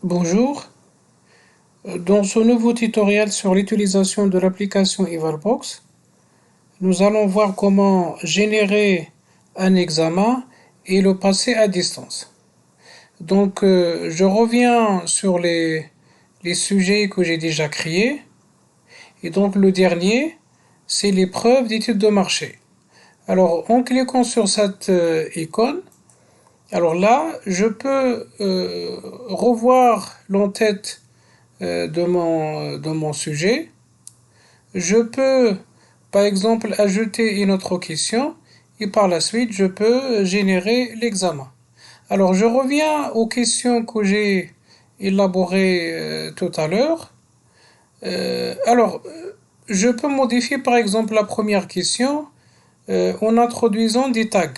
Bonjour, dans ce nouveau tutoriel sur l'utilisation de l'application Everbox, nous allons voir comment générer un examen et le passer à distance. Je reviens sur les sujets que j'ai déjà créés. Et donc, le dernier, c'est l'épreuve d'étude de marché. Alors, en cliquant sur cette icône, alors là, je peux revoir l'entête de mon sujet. Je peux, par exemple, ajouter une autre question et par la suite, je peux générer l'examen. Alors, je reviens aux questions que j'ai élaborées tout à l'heure. Alors, je peux modifier par exemple la première question en introduisant des tags.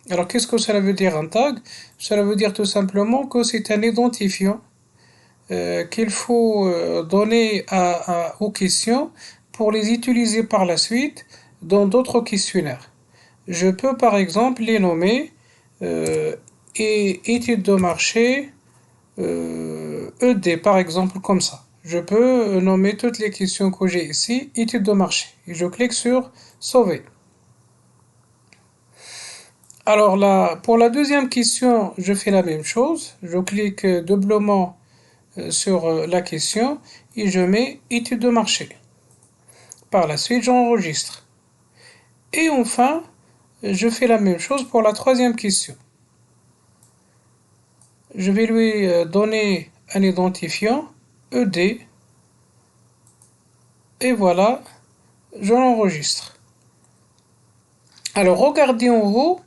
Alors, qu'est-ce que cela veut dire un tag? Cela veut dire tout simplement que c'est un identifiant qu'il faut donner aux questions pour les utiliser par la suite dans d'autres questionnaires. Je peux par exemple les nommer euh, et études de marché ED par exemple comme ça. Je peux nommer toutes les questions que j'ai ici études de marché et je clique sur sauver. Alors là, pour la deuxième question, je fais la même chose. Je clique doublement sur la question et je mets étude de marché. Par la suite, j'enregistre. Et enfin, je fais la même chose pour la troisième question. Je vais lui donner un identifiant ED et voilà, je l'enregistre. Alors regardez en haut,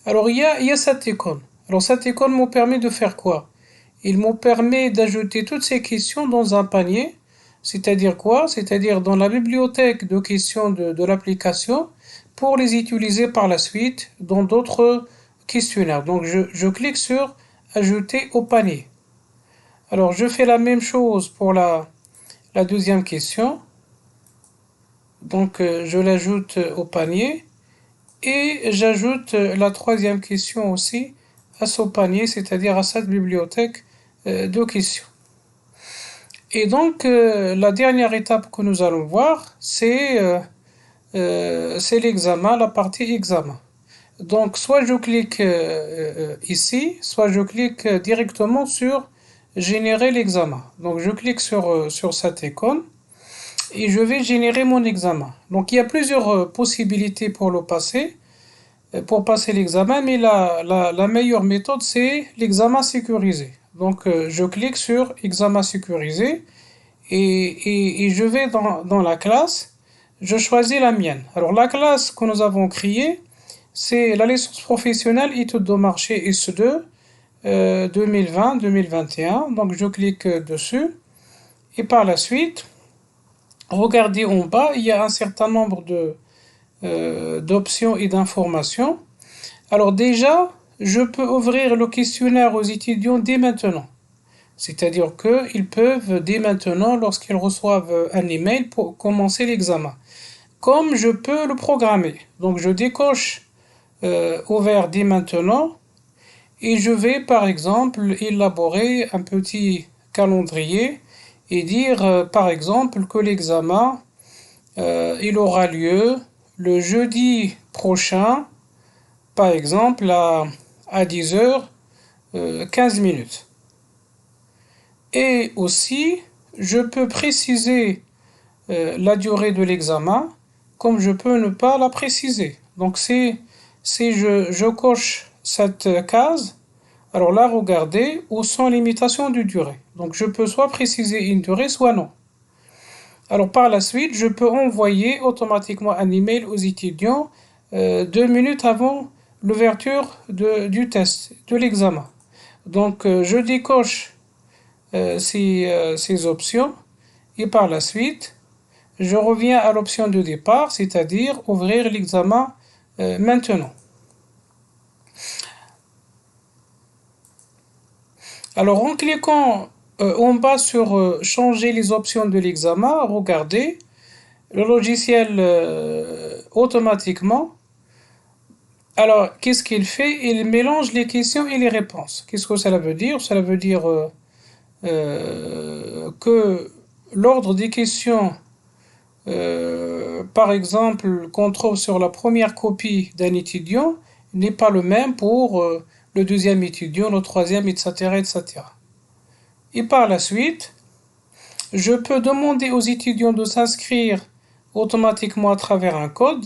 alors il y a cette icône. Alors cette icône me permet de faire quoi? Il me permet d'ajouter toutes ces questions dans un panier. C'est-à-dire quoi? C'est-à-dire dans la bibliothèque de questions de l'application pour les utiliser par la suite dans d'autres questionnaires. Donc je clique sur ajouter au panier. Alors je fais la même chose pour la deuxième question. Donc je l'ajoute au panier et j'ajoute la troisième question aussi à ce panier, c'est-à-dire à cette bibliothèque de questions. Et donc, la dernière étape que nous allons voir, c'est l'examen, la partie examen. Donc, soit je clique ici, soit je clique directement sur générer l'examen. Donc, je clique sur cette icône et je vais générer mon examen. Donc, il y a plusieurs possibilités pour passer l'examen, mais la meilleure méthode, c'est l'examen sécurisé. Donc, je clique sur examen sécurisé et je vais dans la classe, je choisis la mienne. Alors la classe que nous avons créée, c'est la licence professionnelle études de marché S2 2020-2021. Donc je clique dessus et par la suite, regardez en bas, il y a un certain nombre d'options et d'informations. Alors déjà, je peux ouvrir le questionnaire aux étudiants dès maintenant. C'est-à-dire qu'ils peuvent dès maintenant, lorsqu'ils reçoivent un email, pour commencer l'examen. Comme je peux le programmer. Donc je décoche ouvert dès maintenant et je vais par exemple élaborer un petit calendrier et dire par exemple que l'examen il aura lieu le jeudi prochain, par exemple à 10h 15 minutes. Et aussi, je peux préciser la durée de l'examen, comme je peux ne pas la préciser. Donc si je coche cette case, alors là, regardez où sont les limitations de durée. Donc je peux soit préciser une durée, soit non. Alors par la suite, je peux envoyer automatiquement un email aux étudiants 2 minutes avant l'ouverture du test, de l'examen. Donc je décoche ces options et par la suite, je reviens à l'option de départ, c'est-à-dire ouvrir l'examen maintenant. Alors en cliquant en bas sur changer les options de l'examen, regardez, le logiciel automatiquement, alors qu'est-ce qu'il fait? Il mélange les questions et les réponses. Qu'est-ce que cela veut dire? Cela veut dire que l'ordre des questions, par exemple, qu'on trouve sur la première copie d'un étudiant, n'est pas le même pour le deuxième étudiant, le troisième, etc., etc. Et par la suite, je peux demander aux étudiants de s'inscrire automatiquement à travers un code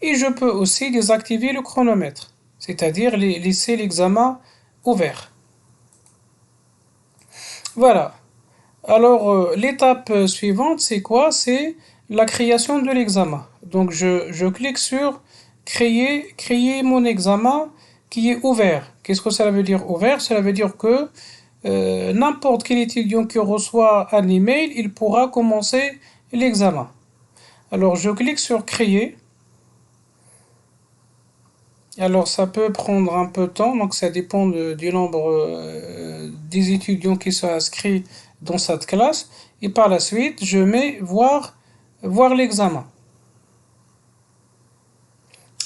et je peux aussi désactiver le chronomètre, c'est-à-dire laisser l'examen ouvert. Voilà. Alors, l'étape suivante, c'est quoi? C'est la création de l'examen. Donc, je clique sur créer mon examen qui est ouvert. Qu'est-ce que ça veut dire ouvert? Cela veut dire que n'importe quel étudiant qui reçoit un email, il pourra commencer l'examen. Alors, je clique sur créer. Alors, ça peut prendre un peu de temps, donc ça dépend du nombre des étudiants qui sont inscrits dans cette classe. Et par la suite, je mets voir l'examen.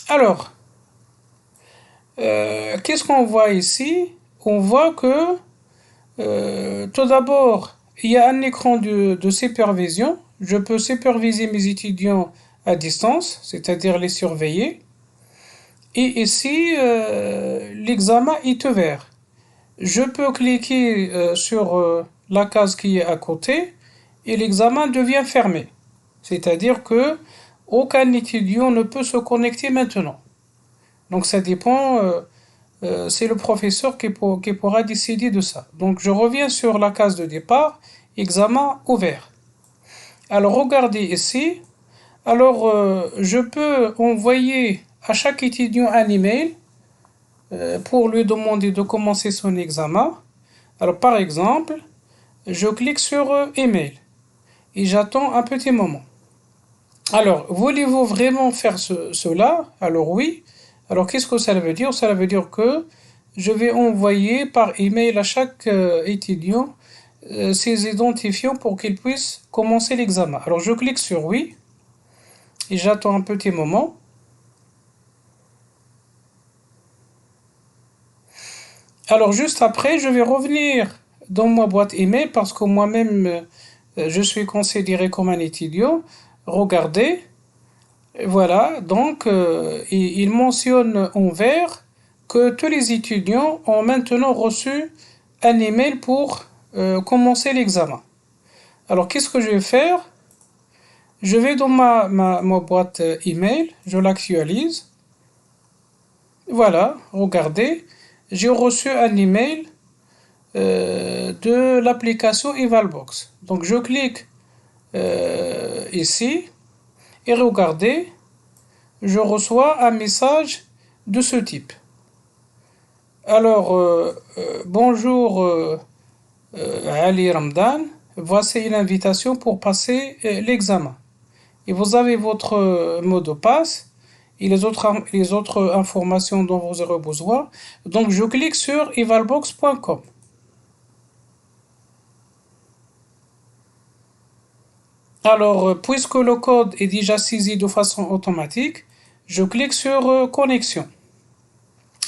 Alors, qu'est-ce qu'on voit ici? On voit que tout d'abord, il y a un écran de supervision. Je peux superviser mes étudiants à distance, c'est-à-dire les surveiller. Et ici, l'examen est ouvert. Je peux cliquer sur la case qui est à côté et l'examen devient fermé. C'est-à-dire que aucun étudiant ne peut se connecter maintenant. Donc ça dépend, c'est le professeur qui pourra décider de ça. Donc je reviens sur la case de départ, examen ouvert. Alors regardez ici, alors je peux envoyer à chaque étudiant un email pour lui demander de commencer son examen. Alors par exemple, je clique sur email et j'attends un petit moment. Alors, voulez-vous vraiment faire cela? Alors oui. Alors qu'est-ce que ça veut dire? Ça veut dire que je vais envoyer par email à chaque étudiant ses identifiants pour qu'il puisse commencer l'examen. Alors je clique sur oui et j'attends un petit moment. Alors juste après, je vais revenir dans ma boîte email parce que moi-même, je suis considéré comme un étudiant. Regardez, voilà, donc il mentionne en vert que tous les étudiants ont maintenant reçu un email pour commencer l'examen. Alors qu'est-ce que je vais faire? Je vais dans ma boîte email, je l'actualise. Voilà, regardez, j'ai reçu un email de l'application Evalbox. Donc je clique ici et regardez, je reçois un message de ce type. Alors, bonjour Ali Ramdan, voici une invitation pour passer l'examen. Et vous avez votre mot de passe et les autres informations dont vous aurez besoin. Donc je clique sur evalbox.com. Alors, puisque le code est déjà saisi de façon automatique, je clique sur connexion.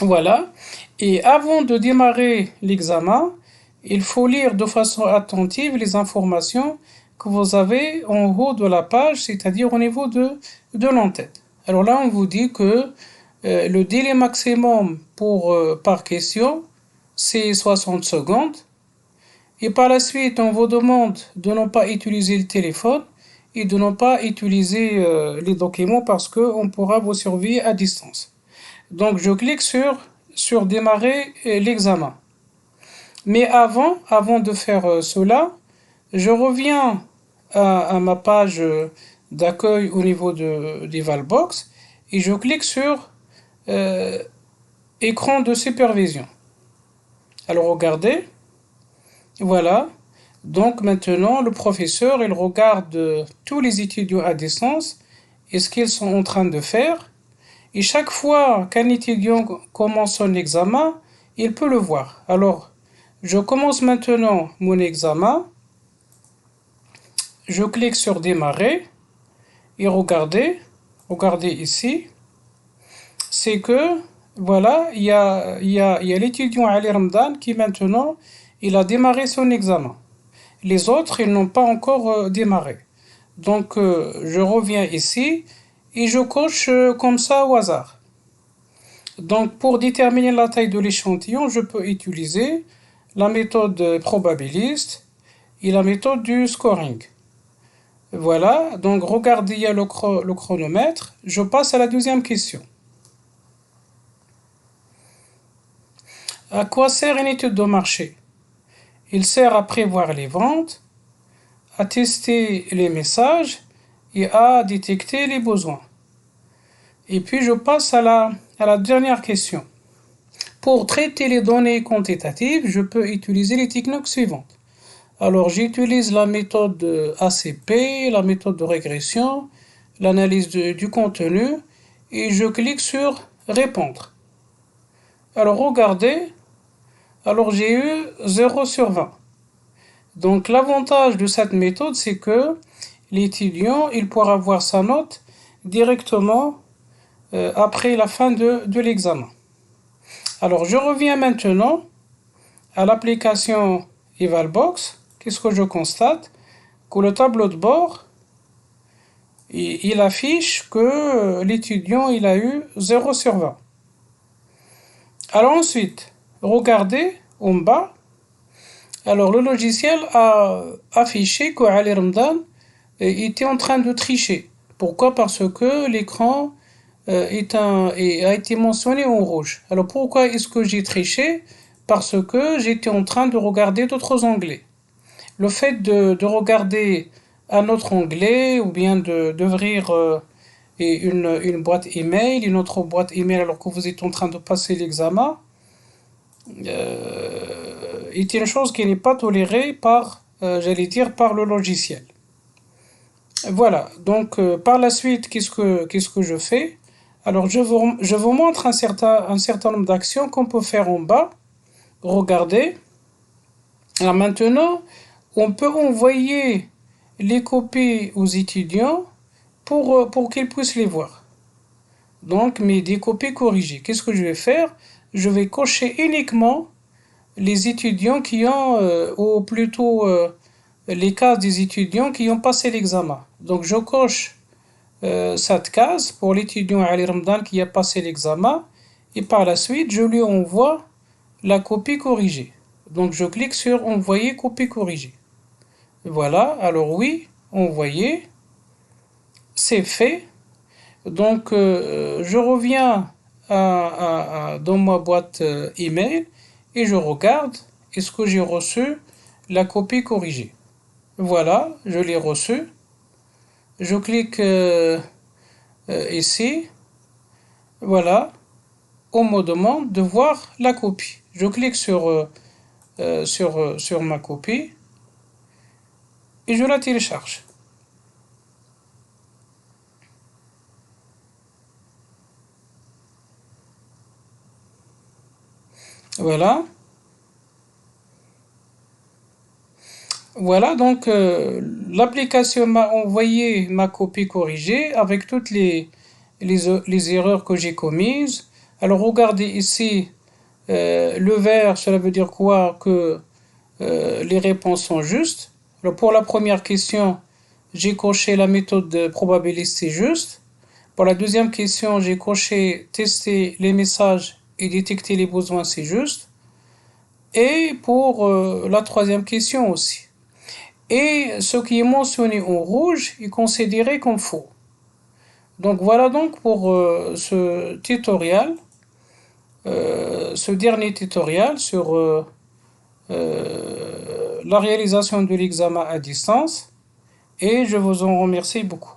Voilà. Et avant de démarrer l'examen, il faut lire de façon attentive les informations que vous avez en haut de la page, c'est-à-dire au niveau de l'entête. Alors là, on vous dit que le délai maximum par question, c'est 60 secondes. Et par la suite, on vous demande de ne pas utiliser le téléphone et de ne pas utiliser les documents parce qu'on pourra vous surveiller à distance. Donc je clique sur démarrer l'examen. Mais avant de faire cela, je reviens à ma page d'accueil au niveau d'Evalbox et je clique sur écran de supervision. Alors regardez, voilà. Donc maintenant, le professeur, il regarde tous les étudiants à distance et ce qu'ils sont en train de faire. Et chaque fois qu'un étudiant commence son examen, il peut le voir. Alors, je commence maintenant mon examen. Je clique sur démarrer et regardez ici. C'est que, voilà, il y a l'étudiant Ali Ramdan qui maintenant, il a démarré son examen. Les autres, ils n'ont pas encore démarré. Donc, je reviens ici et je coche comme ça au hasard. Donc, pour déterminer la taille de l'échantillon, je peux utiliser la méthode probabiliste et la méthode du scoring. Voilà, donc regardez, il y a le chronomètre. Je passe à la deuxième question. À quoi sert une étude de marché? Il sert à prévoir les ventes, à tester les messages et à détecter les besoins. Et puis je passe à la dernière question. Pour traiter les données quantitatives, je peux utiliser les techniques suivantes. Alors j'utilise la méthode ACP, la méthode de régression, l'analyse du contenu et je clique sur répondre. Alors regardez, alors j'ai eu 0 sur 20. Donc l'avantage de cette méthode, c'est que l'étudiant, il pourra avoir sa note directement après la fin de l'examen. Alors je reviens maintenant à l'application Evalbox. Qu'est-ce que je constate? Que le tableau de bord, il affiche que l'étudiant, il a eu 0 sur 20. Alors ensuite, regardez en bas. Alors le logiciel a affiché que Ali Ramdan était en train de tricher. Pourquoi? Parce que l'écran a été mentionné en rouge. Alors pourquoi est-ce que j'ai triché? Parce que j'étais en train de regarder d'autres onglets. Le fait de regarder un autre onglet ou bien d'ouvrir une boîte email, une autre boîte email alors que vous êtes en train de passer l'examen, est une chose qui n'est pas tolérée par, par le logiciel. Voilà, donc par la suite, qu'est-ce que je fais? Alors je vous montre un certain nombre d'actions qu'on peut faire en bas. Regardez. Alors maintenant, on peut envoyer les copies aux étudiants pour qu'ils puissent les voir. Donc, mais des copies corrigées. Qu'est-ce que je vais faire? Je vais cocher uniquement les étudiants qui ont, ou plutôt les cases des étudiants qui ont passé l'examen. Donc, je coche cette case pour l'étudiant Ali Ramdan qui a passé l'examen et par la suite, je lui envoie la copie corrigée. Donc, je clique sur envoyer copie corrigée. Voilà, alors oui, envoyer, c'est fait. Donc, je reviens dans ma boîte email et je regarde est-ce que j'ai reçu la copie corrigée. Voilà, je l'ai reçue. Je clique ici. Voilà, on me demande de voir la copie. Je clique sur ma copie et je la télécharge. Voilà. Voilà, donc l'application m'a envoyé ma copie corrigée avec toutes les erreurs que j'ai commises. Alors regardez ici, le vert, cela veut dire quoi? Que les réponses sont justes. Alors pour la première question, j'ai coché la méthode probabiliste, c'est juste. Pour la deuxième question, j'ai coché tester les messages et détecter les besoins, c'est juste. Et pour la troisième question aussi. Et ce qui est mentionné en rouge est considéré comme faux. Donc voilà donc pour ce tutoriel, ce dernier tutoriel sur la réalisation de l'examen à distance. Et je vous en remercie beaucoup.